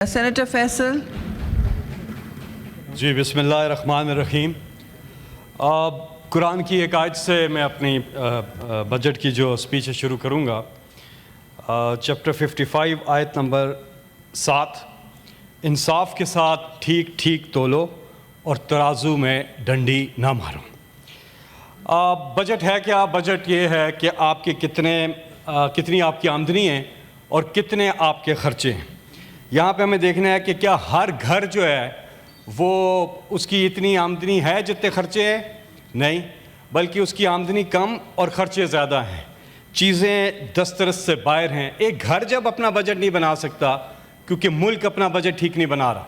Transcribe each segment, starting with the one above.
Senator Faisal. जी बिस्मिल्लाहिर्रहमानिर्रहीम। कुरान की एक आयत से मैं अपनी बजट की जो स्पीच है शुरू करूँगा। चैप्टर 55 आयत नंबर 7, इंसाफ के साथ ठीक ठीक तोलो और तराजू में डंडी ना मारो। बजट है क्या? बजट ये है कि आपके कितनी आपकी आमदनी है और कितने आपके खर्चे हैं। यहाँ पे हमें देखना है कि क्या हर घर जो है वो उसकी इतनी आमदनी है जितने खर्चे हैं? नहीं, बल्कि उसकी आमदनी कम और खर्चे ज़्यादा हैं। चीज़ें दस्तरस से बाहर हैं। एक घर जब अपना बजट नहीं बना सकता क्योंकि मुल्क अपना बजट ठीक नहीं बना रहा,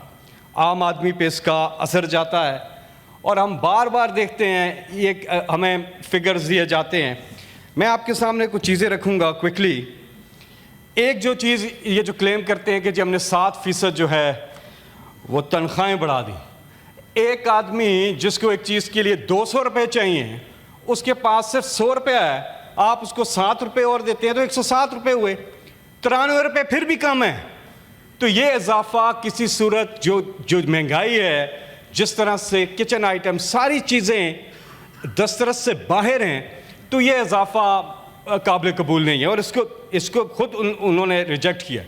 आम आदमी पे इसका असर जाता है। और हम बार बार देखते हैं, ये हमें फिगर्स दिए जाते हैं। मैं आपके सामने कुछ चीज़ें रखूँगा क्विकली। एक जो चीज़ ये जो क्लेम करते हैं कि जी हमने 7% जो है वो तनख्वाहें बढ़ा दी। एक आदमी जिसको एक चीज़ के लिए 200 रुपये चाहिए, उसके पास सिर्फ 100 रुपये है, आप उसको 7 रुपये और देते हैं तो 107 रुपये हुए। 93 रुपये फिर भी कम है। तो ये इजाफा किसी सूरत जो महंगाई है, जिस तरह से किचन आइटम सारी चीज़ें दस्तरस से बाहर हैं, तो ये इजाफा काबिल कबूल नहीं है और इसको खुद उन्होंने रिजेक्ट किया।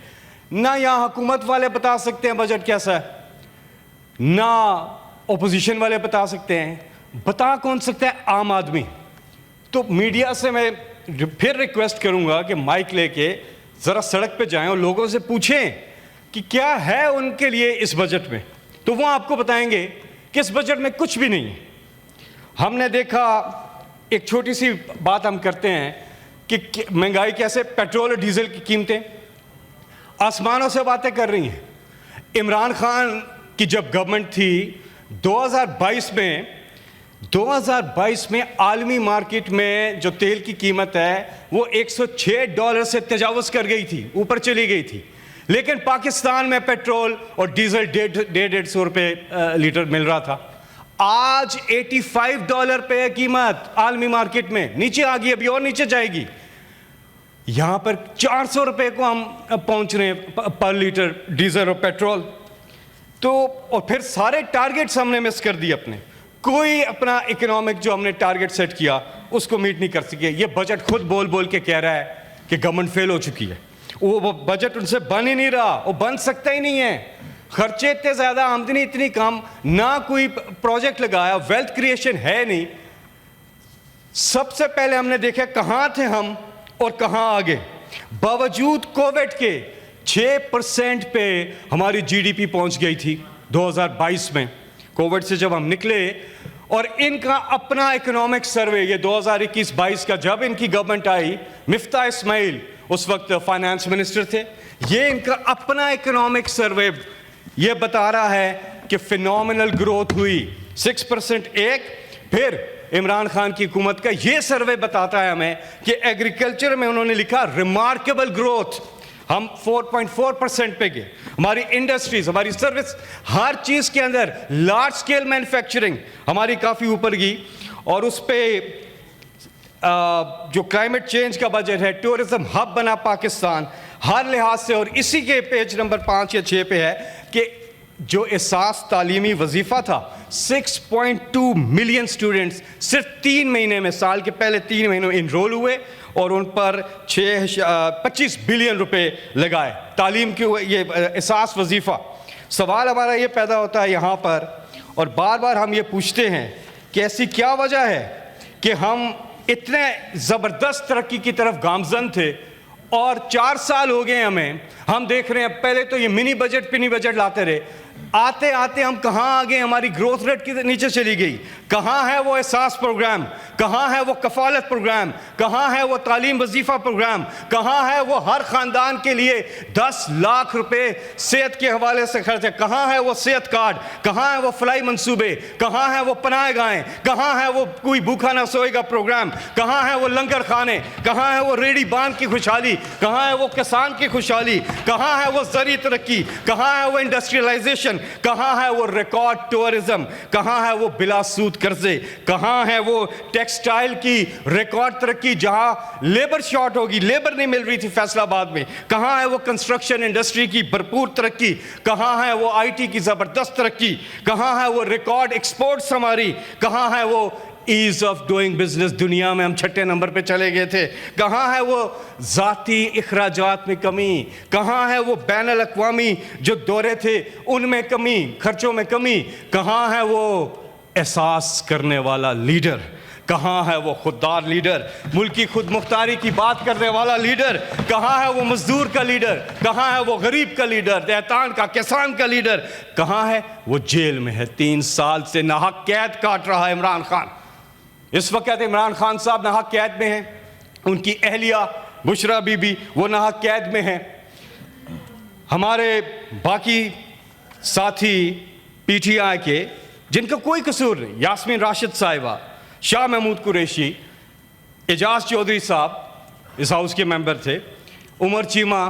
ना यहाँ हुकूमत वाले बता सकते हैं बजट कैसा है, ना ओपोजिशन वाले बता सकते हैं। बता कौन सकता है? आम आदमी। तो मीडिया से मैं फिर रिक्वेस्ट करूँगा कि माइक लेके ज़रा सड़क पे जाएं और लोगों से पूछें कि क्या है उनके लिए इस बजट में। तो वो आपको बताएंगे कि इस बजट में कुछ भी नहीं है। हमने देखा, एक छोटी सी बात हम करते हैं कि महंगाई कैसे, पेट्रोल और डीजल की कीमतें आसमानों से बातें कर रही हैं। इमरान खान की जब गवर्नमेंट थी 2022 में आलमी मार्केट में जो तेल की कीमत है वो $106 से तजावुज़ कर गई थी, ऊपर चली गई थी। लेकिन पाकिस्तान में पेट्रोल और डीजल 150 रुपये लीटर मिल रहा था। आज $85 पे है कीमत आलमी मार्केट में, नीचे आ गई, अभी और नीचे जाएगी। यहां पर 400 रुपये को हम पहुंच रहे हैं पर लीटर डीजल और पेट्रोल। तो और फिर सारे टारगेट्स हमने मिस कर दिए अपने। कोई अपना इकोनॉमिक जो हमने टारगेट सेट किया उसको मीट नहीं कर सके। ये बजट खुद बोल बोल के कह रहा है कि गवर्नमेंट फेल हो चुकी है। वो बजट उनसे बन ही नहीं रहा, वो बन सकता ही नहीं है। खर्चे इतने ज़्यादा, आमदनी इतनी कम, ना कोई प्रोजेक्ट लगाया, वेल्थ क्रिएशन है नहीं। सबसे पहले हमने देखा कहाँ थे हम और कहाँ आ गए। बावजूद कोविड के 6% पे हमारी जीडीपी पहुंच गई थी 2022 में। कोविड से जब हम निकले, और इनका अपना इकोनॉमिक सर्वे ये 2021-22 का, जब इनकी गवर्नमेंट आई, मिफ्ता इस्माइल उस वक्त फाइनेंस मिनिस्टर थे, ये इनका अपना इकोनॉमिक सर्वे ये बता रहा है कि फिनोमिनल ग्रोथ हुई 6%। फिर इमरान खान की हुकूमत का ये सर्वे बताता है हमें कि एग्रीकल्चर में उन्होंने लिखा रिमार्केबल ग्रोथ, हम 4.4% पे गए। हमारी इंडस्ट्रीज, हमारी सर्विस, हर चीज़ के अंदर लार्ज स्केल मैन्युफैक्चरिंग हमारी काफ़ी ऊपर गई। और उस पर जो क्लाइमेट चेंज का बजट है, टूरिज्म हब बना पाकिस्तान हर लिहाज से। और इसी के पेज नंबर 5 या 6 पे है कि जो एहसास तालीमी वजीफ़ा था, 6.2 मिलियन स्टूडेंट्स सिर्फ 3 महीने में, साल के पहले 3 महीनों में इनरोल हुए और उन पर 25 बिलियन रुपए लगाए तालीम के। ये एहसास वजीफ़ा। सवाल हमारा ये पैदा होता है यहाँ पर, और बार बार हम ये पूछते हैं कि ऐसी क्या वजह है कि हम इतने ज़बरदस्त तरक्की की तरफ गामजन थे और 4 साल हो गए हमें, हम देख रहे हैं। पहले तो ये मिनी बजट पिनी बजट लाते रहे, आते आते हम कहाँ आ गए? हमारी ग्रोथ रेट की नीचे चली गई। कहाँ है वो एहसास प्रोग्राम? कहाँ है वो कफालत प्रोग्राम? कहाँ है वो तालीम वजीफ़ा प्रोग्राम? कहाँ है वो हर ख़ानदान के लिए 10 लाख रुपए सेहत के हवाले से खर्च है? कहाँ है वो सेहत कार्ड? कहाँ है वो फलाई मंसूबे? कहाँ है वो पनाह गाहें? कहाँ है वो कोई भूखा ना सोएगा प्रोग्राम? कहाँ है वो लंगर खाने? कहाँ है वो रेडी बांध की खुशहाली? कहाँ है वो किसान की खुशहाली? कहाँ है वो ज़री तरक्की? कहाँ है वो इंडस्ट्रियलाइजेशन? इन्फ्लेशन, कहाँ है वो रिकॉर्ड टूरिज्म, कहाँ है वो बिलासूद कर्जे, कहाँ है वो टेक्सटाइल की रिकॉर्ड तरक्की जहाँ लेबर शॉर्ट होगी, लेबर नहीं मिल रही थी फैसलाबाद में, कहाँ है वो कंस्ट्रक्शन इंडस्ट्री की भरपूर तरक्की, कहाँ है वो आईटी की ज़बरदस्त तरक्की, कहाँ है वो रिकॉर्ड एक्सपोर्ट्स हमारी, कहाँ है वो ईज ऑफ डूइंग बिजनेस, दुनिया में हम 6 नंबर पे चले गए थे, कहाँ है वो ज़ाती इखराजात में कमी, कहाँ है वो बैनुल अक़वामी जो दौरे थे उनमें कमी, खर्चों में कमी, कहाँ है वो एहसास करने वाला लीडर, कहाँ है वो खुददार लीडर, मुल्क की खुद मुख्तारी की बात करने वाला लीडर, कहाँ है वो मजदूर का लीडर, कहाँ है वो गरीब का लीडर, देहतान का, किसान का लीडर, कहाँ है वो जेल में है, 3 साल से नाहक कैद काट रहा है इमरान खान। इस वक्त इमरान खान साहब नाहक कैद में हैं, उनकी अहलिया बुशरा बीबी वो नाहक कैद में हैं, हमारे बाकी साथी पीटीआई के जिनका कोई कसूर नहीं, यास्मीन राशिद साहिबा, शाह महमूद कुरैशी, एजाज चौधरी साहब इस हाउस के मेंबर थे, उमर चीमा,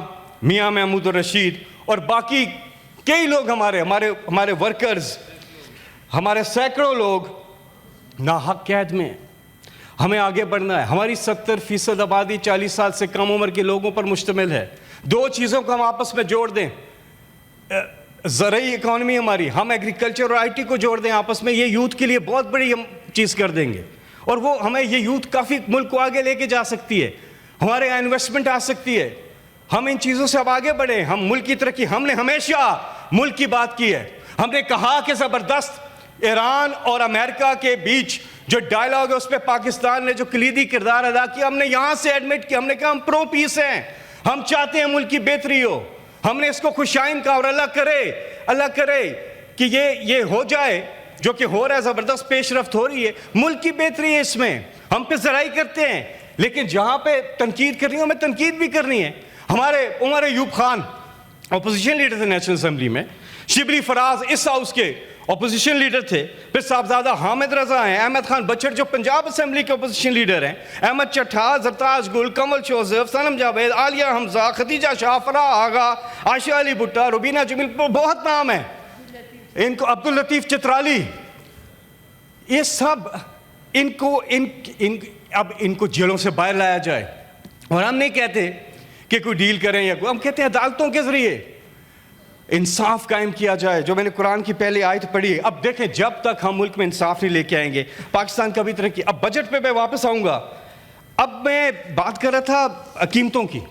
मियां महमूद रशीद और बाकी कई लोग हमारे वर्कर्स, हमारे सैकड़ों लोग नाहक कैद में। हमें आगे बढ़ना है। हमारी 70% आबादी 40 साल से कम उम्र के लोगों पर मुश्तमिल है। 2 चीज़ों को हम आपस में जोड़ दें, ज़रूरी इकॉनमी हमारी, हम एग्रीकल्चर और आईटी को जोड़ दें आपस में, ये यूथ के लिए बहुत बड़ी हम चीज़ कर देंगे और वो हमें ये यूथ काफ़ी मुल्क को आगे लेके जा सकती है, हमारे यहाँ इन्वेस्टमेंट आ सकती है। हम इन चीज़ों से अब आगे बढ़े, हम मुल्क की तरक्की, हमने हमेशा मुल्क की बात की है। हमने कहा कि ज़बरदस्त ईरान और अमेरिका के बीच जो डायलॉग है उस पर पाकिस्तान ने जो कलीदी किरदार अदा किया, हमने यहाँ से एडमिट किया, हमने कहा हम प्रो पीस हैं, हम चाहते हैं मुल्क की बेहतरी हो। हमने इसको खुशाइन का और अल्लाह करे कि ये हो जाए जो कि हो रहा है, ज़बरदस्त पेशरफ्त हो रही है, मुल्क की बेहतरी है इसमें, हम पे ज़राई करते हैं, लेकिन जहाँ पे तनकीद करनी है हमें तनकीद भी करनी है। हमारे उमर अयूब खान अपोजिशन लीडर थे नेशनल असम्बली में, शिबली फराज इस हाउस के अपोजिशन लीडर थे, फिर साहबजादा हामिद रजा हैं, अहमद खान बच्चर जो पंजाब असम्बली के अपोजिशन लीडर हैं, अहमद चट्ठा, जरताज गुल, कमल जोसेफ, सनम जावेद, आलिया हमजा, खदीजा शाह, फराह आगा, आशा अली भुट्टा, रुबीना जमील, बहुत नाम है इनको, अब्दुल लतीफ़ चित्राली, ये सब अब इनको जेलों से बाहर लाया जाए। और हम नहीं कहते कि कोई डील करें या कोई, हम कहते हैं अदालतों के जरिए इंसाफ कायम किया जाए, जो मैंने कुरान की पहली आयत पढ़ी है। अब देखें, जब तक हम मुल्क में इंसाफ नहीं लेके आएंगे पाकिस्तान कभी तरक्की। अब बजट पे मैं वापस आऊँगा। अब मैं बात कर रहा था कीमतों की,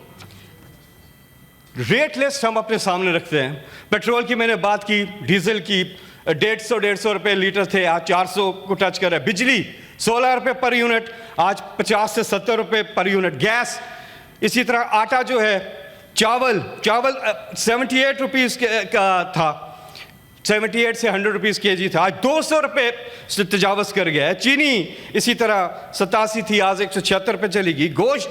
रेट लिस्ट हम अपने सामने रखते हैं। पेट्रोल की मैंने बात की, डीजल की 150 रुपये लीटर थे, आज 400 को टच कर रहा है। बिजली 16 रुपये पर यूनिट, आज 50 से 70 रुपये पर यूनिट। गैस इसी तरह, आटा जो है, चावल 78 रुपीज़ का था, 78 से 100 रुपीज़ kg था, आज 200 रुपये से तजावज़ कर गया है। चीनी इसी तरह 87 थी, आज 176 रुपये चलेगी। गोश्त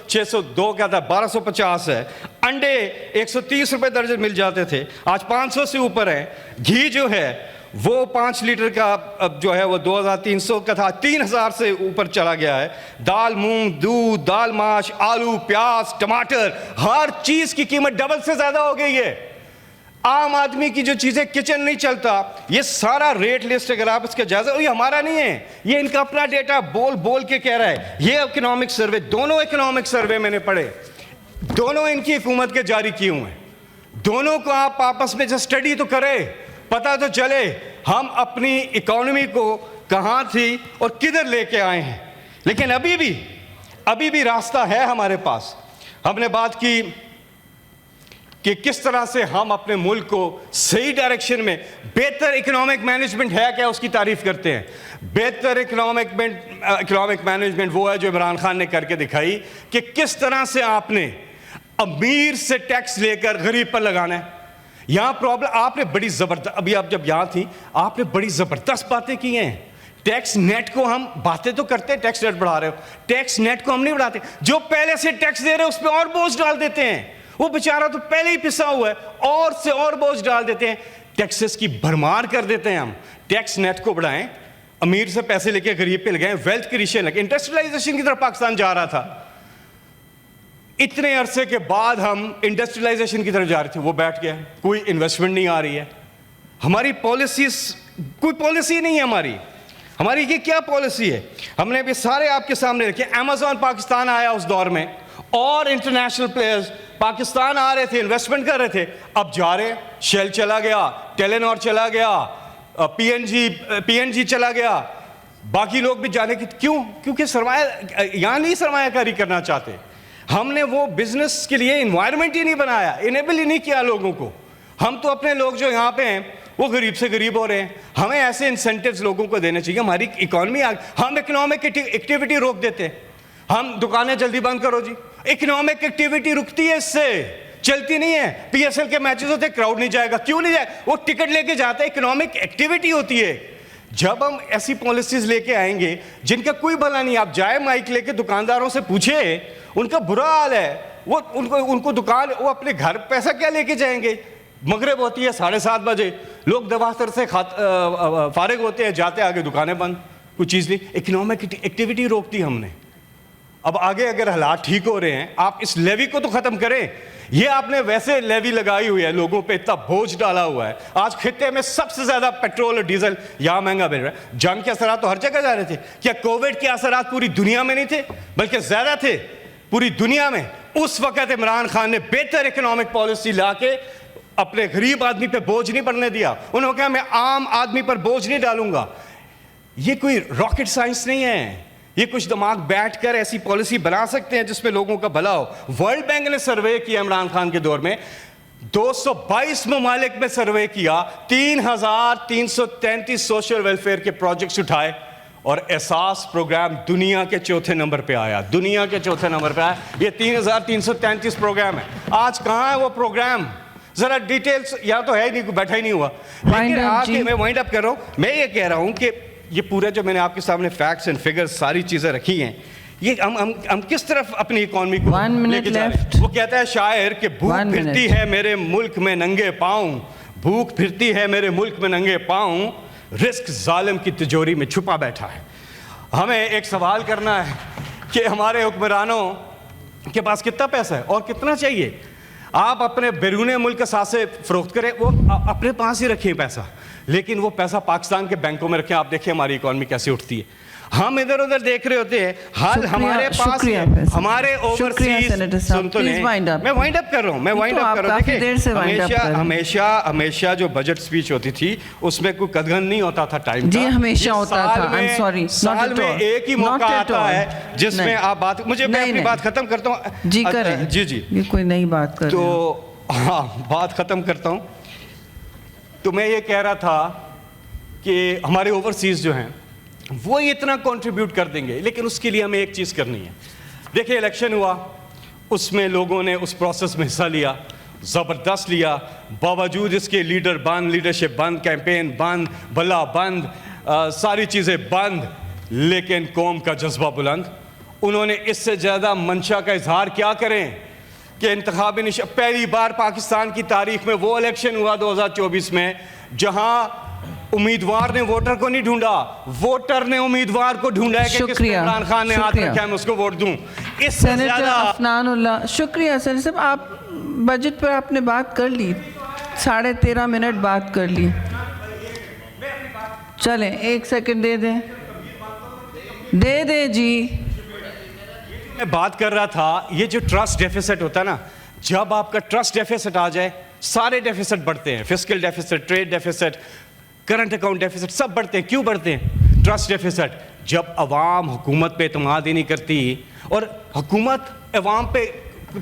602 का था, 1250 है। अंडे 130 रुपये दर्जन मिल जाते थे, आज 500 से ऊपर है। घी जो है वो 5 लीटर का अब जो है वो 2300 का था, 3000 से ऊपर चला गया है। दाल, मूंग, दूध, दाल माश, आलू, प्याज, टमाटर, हर चीज़ की कीमत डबल से ज़्यादा हो गई है। आम आदमी की जो चीज़ें, किचन नहीं चलता, ये सारा रेट लिस्ट अगर आप इसका जायजा, ये हमारा नहीं है, ये इनका अपना डेटा बोल के कह रहा है। ये इकोनॉमिक सर्वे, दोनों इकोनॉमिक सर्वे मैंने पढ़े, दोनों इनकी हुकूमत के जारी किए हुए हैं। दोनों को आप आपस में जो स्टडी तो करें, पता तो चले हम अपनी इकोनॉमी को कहाँ थी और किधर लेके आए हैं। लेकिन अभी भी रास्ता है हमारे पास। हमने बात की कि किस तरह से हम अपने मुल्क को सही डायरेक्शन में, बेहतर इकोनॉमिक मैनेजमेंट है क्या, उसकी तारीफ करते हैं। बेहतर इकोनॉमिक मैनेजमेंट वो है जो इमरान खान ने करके दिखाई कि किस तरह से आपने अमीर से टैक्स लेकर गरीब पर लगाना है। यहाँ प्रॉब्लम, आपने बड़ी ज़बरदस्त, अभी आप जब यहाँ थी आपने बड़ी ज़बरदस्त बातें की हैं। टैक्स नेट को हम बातें तो करते हैं, टैक्स नेट बढ़ा रहे हो, टैक्स नेट को हम नहीं बढ़ाते। जो पहले से टैक्स दे रहे हैं उस पर और बोझ डाल देते हैं। वो बेचारा तो पहले ही पिसा हुआ है, और से और बोझ डाल देते हैं, टैक्सेस की भरमार कर देते हैं हम। टैक्स नेट को बढ़ाएं, अमीर से पैसे लेके गरीब पे लगाएं, वेल्थ क्रिएशन लगे। इंडस्ट्रियलाइजेशन की तरफ पाकिस्तान जा रहा था, इतने अरसे के बाद हम इंडस्ट्रियलाइजेशन की तरफ जा रहे थे, वो बैठ गया, कोई इन्वेस्टमेंट नहीं आ रही है। हमारी पॉलिसीज, कोई पॉलिसी नहीं है हमारी ये क्या पॉलिसी है? हमने भी सारे आपके सामने रखे। अमेज़न पाकिस्तान आया उस दौर में, और इंटरनेशनल प्लेयर्स पाकिस्तान आ रहे थे, इन्वेस्टमेंट कर रहे थे। अब जा रहे, शेल चला गया, टेलेनॉर चला गया, पीएनजी चला गया, बाकी लोग भी जाने की क्यों? क्योंकि सरमाया यहाँ नहीं सरमायाकारी करना चाहते। हमने वो बिजनेस के लिए इन्वायरमेंट ही नहीं बनाया, इनेबल ही नहीं किया लोगों को। हम तो अपने लोग जो यहाँ पे हैं वो गरीब से गरीब हो रहे हैं। हमें ऐसे इंसेंटिव्स लोगों को देने चाहिए। हमारी इकोनॉमी, हम इकोनॉमिक एक्टिविटी रोक देते हैं। हम दुकानें जल्दी बंद करो जी, इकोनॉमिक एक्टिविटी रुकती है, इससे चलती नहीं है। पीएसएल के मैचेस होते हैं, क्राउड नहीं जाएगा, क्यों नहीं जाएगा? वो टिकट लेके जाते हैं, इकोनॉमिक एक्टिविटी होती है। जब हम ऐसी पॉलिसीज लेके आएंगे जिनका कोई भला नहीं, आप जाए माइक लेके दुकानदारों से पूछे, उनका बुरा हाल है। वो उनको दुकान, वो अपने घर पैसा क्या लेके जाएंगे? मगरिब होती है 7:30 बजे, लोग दवातर से फारिग होते हैं, जाते आगे दुकानें बंद, कुछ चीज़ नहीं। इकोनॉमिक एक्टिविटी रोकती हमने। अब आगे अगर हालात ठीक हो रहे हैं, आप इस लेवी को तो ख़त्म करें। ये आपने वैसे लेवी लगाई हुई है, लोगों पे इतना बोझ डाला हुआ है। आज खित्ते में सबसे ज़्यादा पेट्रोल और डीजल यहाँ महंगा मिल रहा है। जंग के असरात तो हर जगह जा रहे थे। क्या कोविड के असरात पूरी दुनिया में नहीं थे, बल्कि ज़्यादा थे पूरी दुनिया में? उस वक़्त इमरान खान ने बेहतर इकोनॉमिक पॉलिसी ला के अपने गरीब आदमी पे बोझ नहीं पड़ने दिया। उन्होंने कहा मैं आम आदमी पर बोझ नहीं डालूंगा। ये कोई रॉकेट साइंस नहीं है, ये कुछ दिमाग बैठकर ऐसी पॉलिसी बना सकते हैं जिसमें लोगों का भला हो। वर्ल्ड बैंक ने सर्वे किया इमरान खान के दौर में, 222 ममालिक में सर्वे किया, 3,333 सोशल वेलफेयर के प्रोजेक्ट्स उठाए, और एहसास प्रोग्राम दुनिया के चौथे नंबर पे आया। दुनिया के चौथे नंबर पे आया। ये 3,333 प्रोग्राम है। आज कहाँ है वो प्रोग्राम? जरा डिटेल्स, या तो है ही नहीं, बैठा ही नहीं हुआ। लेकिन आगे मैं वाइंड अप कर रहा हूं। मैं ये कह रहा हूं कि ये पूरा जो मैंने आपके सामने फैक्ट्स एंड फिगर्स सारी चीजें रखी हैं, ये हम किस तरफ अपनी इकोनॉमी को लेके जा रहे हैं? वो कहता है शायर कि भूख फिरती है मेरे मुल्क में नंगे पांव, भूख फिरती है मेरे मुल्क में नंगे पांव, रिस्क जालिम की तिजोरी में छुपा बैठा है। हमें एक सवाल करना है कि हमारे हुक्मरानों के पास कितना पैसा है और कितना चाहिए। आप अपने बैरून मुल्क सासे फरोख्त करें, वो अपने पास ही रखें पैसा, लेकिन वो पैसा पाकिस्तान के बैंकों में रखें। आप देखिए हमारी इकॉनमी कैसे उठती है। हम इधर उधर देख रहे होते हैं, हाल हमारे पास हमारे ओवरसीज। सुन तो नहीं, मैं वाइंड अप कर रहा हूँ, मैं वाइंड अप कर रहा हूँ। देखिए हमेशा जो बजट स्पीच होती थी उसमें कोई कदगन नहीं होता था टाइम का। हमेशा होता था। साल में एक ही मौका आता है जिसमें आप बात, मुझे मैं अपनी बात खत्म करता हूँ जी। करें जी कोई नई बात कर तो हाँ, बात खत्म करता हूँ। तो मैं ये कह रहा था कि हमारे ओवरसीज जो हैं वो इतना कंट्रीब्यूट कर देंगे, लेकिन उसके लिए हमें एक चीज़ करनी है। देखिए इलेक्शन हुआ, उसमें लोगों ने उस प्रोसेस में हिस्सा लिया, ज़बरदस्त लिया। बावजूद इसके लीडर बंद, लीडरशिप बंद, कैंपेन बंद, भला बंद, सारी चीज़ें बंद, लेकिन कौम का जज्बा बुलंद। उन्होंने इससे ज़्यादा मंशा का इजहार क्या करें कि इंतखाबी पहली बार पाकिस्तान की तारीख में वो इलेक्शन हुआ 2024 में जहाँ उम्मीदवार ने वोटर को नहीं ढूंढा, वोटर ने उम्मीदवार को ढूंढा है कि किसने इमरान खान ने हाथ रखा है मैं उसको वोट दूं। इससे ज़्यादा अफनानुल्लाह शुक्रिया। सर साहब आप बजट पर आपने बात कर ली, 13.5 मिनट बात कर ली। चलें 1 सेकंड दे दें, दे दें जी। मैं बात कर रहा था ये जो ट्रस्ट डेफिसिट होता है ना, जब आपका ट्रस्ट डेफिसिट आ जाए सारे डेफिसिट बढ़ते हैं। Fiscal deficit, trade deficit, current account deficit सब बढ़ते हैं। क्यों बढ़ते हैं? Trust deficit. जब अवाम हुकूमत पे एतमाद ही नहीं करती और हुकूमत अवाम पे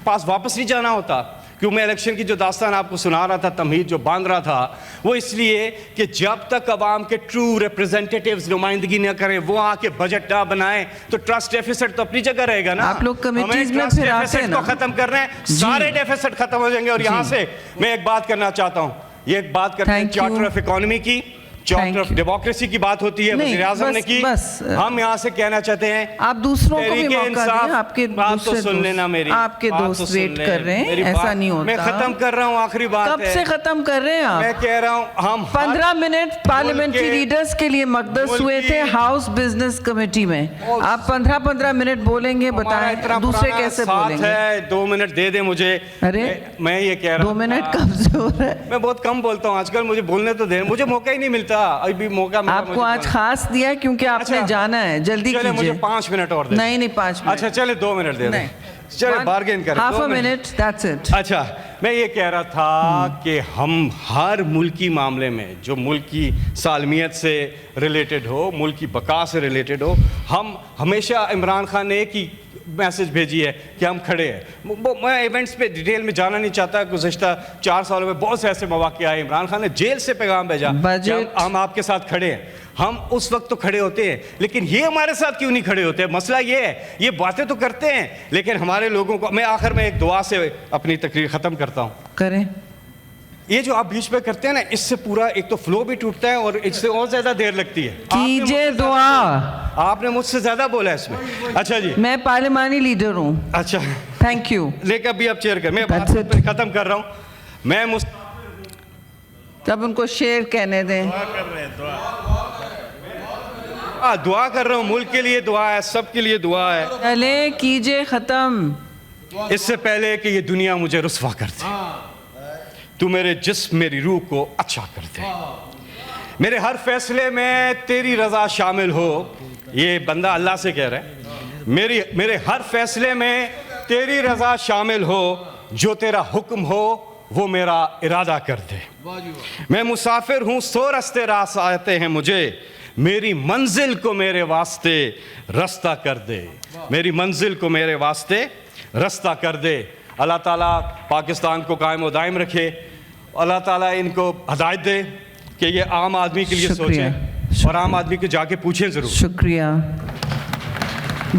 पास वापस नहीं जाना होता। क्यों मैं इलेक्शन की जो दास्तान आपको सुना रहा था, तमहीद जो बांध रहा था, वो इसलिए कि जब तक अवाम के ट्रू रिप्रेजेंटेटिव्स नुमाइंदगी न करें, वो आके बजट ना बनाएं, तो ट्रस्ट डेफिसिट तो अपनी जगह रहेगा ना। आप लोग कमिटीज में फिर आते हैं ना, खत्म कर रहे हैं, सारे डेफिसिट खत्म हो जाएंगे। और यहाँ से मैं एक बात करना चाहता हूँ, ये एक बात करते हैं चार्टर ऑफ इकोनॉमी की। Thank charter of you. Democracy की बात होती है, नहीं, वज़ीर आज़म ने बस- की। बस, हम यहाँ से कहना चाहते हैं आप दूसरों को भी तहरीके मौका इंसाफ, दें, आपके बात तो दूसरे सुन दोस्त- लेना मेरी, आपके बात तो दोस्त सुन वेट ले, कर रहे हैं, मेरी ऐसा बात- नहीं होता। मैं खत्म कर रहा हूँ, आखिरी बात कब है। से खत्म कर रहे हैं आप? मैं कह रहा हूँ हम 15 मिनट पार्लियामेंट्री मुल्क के- लीडर्स के लिए मकदस मुल्क हुए थे की- हाउस बिजनेस कमेटी में। और- आप 15-15 मिनट बोलेंगे, हमारा बताएं इतना दूसरे पुराना कैसे साथ बोलेंगे? है, 2 मिनट दे दे मुझे। अरे, मैं ये कह रहा 2 मिनट कब से हो रहा है? मैं बहुत कम बोलता हूँ आजकल, मुझे बोलने तो दे, मुझे मौका ही नहीं मिलता। अभी मौका मिला आपको मुझे आज बोलने। खास दिया क्योंकि आपने अच्छा, जाना है, जल्दी चले मुझे कीजिए। 5 मिनट और दे। नहीं 5 मिनट। अच्छा चले 2 मिनट दे दे। नहीं। चले बार्गेन करें। Half 2 a minute. Minute, that's it. अच्छा, मैं ये कह रहा था कि हम हर मुल्की मामले में जो मुल्क की सालमियत से रिलेटेड हो, मुल्क की बका से रिलेटेड हो, हम हमेशा इमरान खान ने एक ही मैसेज भेजी है कि हम खड़े हैं। मैं इवेंट्स पे डिटेल में जाना नहीं चाहता। गुज़िश्ता 4 सालों में बहुत से ऐसे मौके आए, इमरान खान ने जेल से पैगाम भेजा कि बजट- हम आपके साथ खड़े हैं। हम उस वक्त तो खड़े होते हैं, लेकिन ये हमारे साथ क्यों नहीं खड़े होते? मसला ये है, ये बातें तो करते हैं, लेकिन हमारे लोगों को। मैं आखिर में एक दुआ से अपनी तकरीर ख़त्म करता हूँ। करें। ये जो आप बीच में करते हैं ना, इससे पूरा एक तो फ्लो भी टूटता है और इससे और ज्यादा देर लगती है। कीजिए दुआ। आपने मुझसे ज्यादा बोला इसमें। अच्छा जी, मैं पार्लियामानी लीडर हूँ। अच्छा थैंक यू। लेकर अभी आप चेयर कर, मैं That's बात it. खत्म कर रहा हूँ। मैं तब उनको शेर कहने दें। दुआ कर रहा हूँ, मुल्क के लिए दुआ है, सबके लिए दुआ है। चले कीजिए खत्म। इससे पहले कि ये दुनिया मुझे रुस्वा कर दे, तू मेरे जिस्म मेरी रूह को अच्छा कर दे। मेरे हर फैसले में तेरी रजा शामिल हो। ये बंदा अल्लाह से कह रहा है, मेरे हर फैसले में तेरी रजा शामिल हो। जो तेरा हुक्म हो वो मेरा इरादा कर दे। मैं मुसाफिर हूँ, 100 रास्ते रास आते हैं मुझे। मेरी मंजिल को मेरे वास्ते रास्ता कर दे। मेरी मंजिल को मेरे वास्ते रास्ता कर दे। अल्लाह ताला पाकिस्तान को कायम व दायम रखे। अल्लाह ताला इनको हदायत दे कि ये आम आदमी के लिए शुक्रिया। सोचें और आम आदमी को जाके पूछें ज़रूर। शुक्रिया।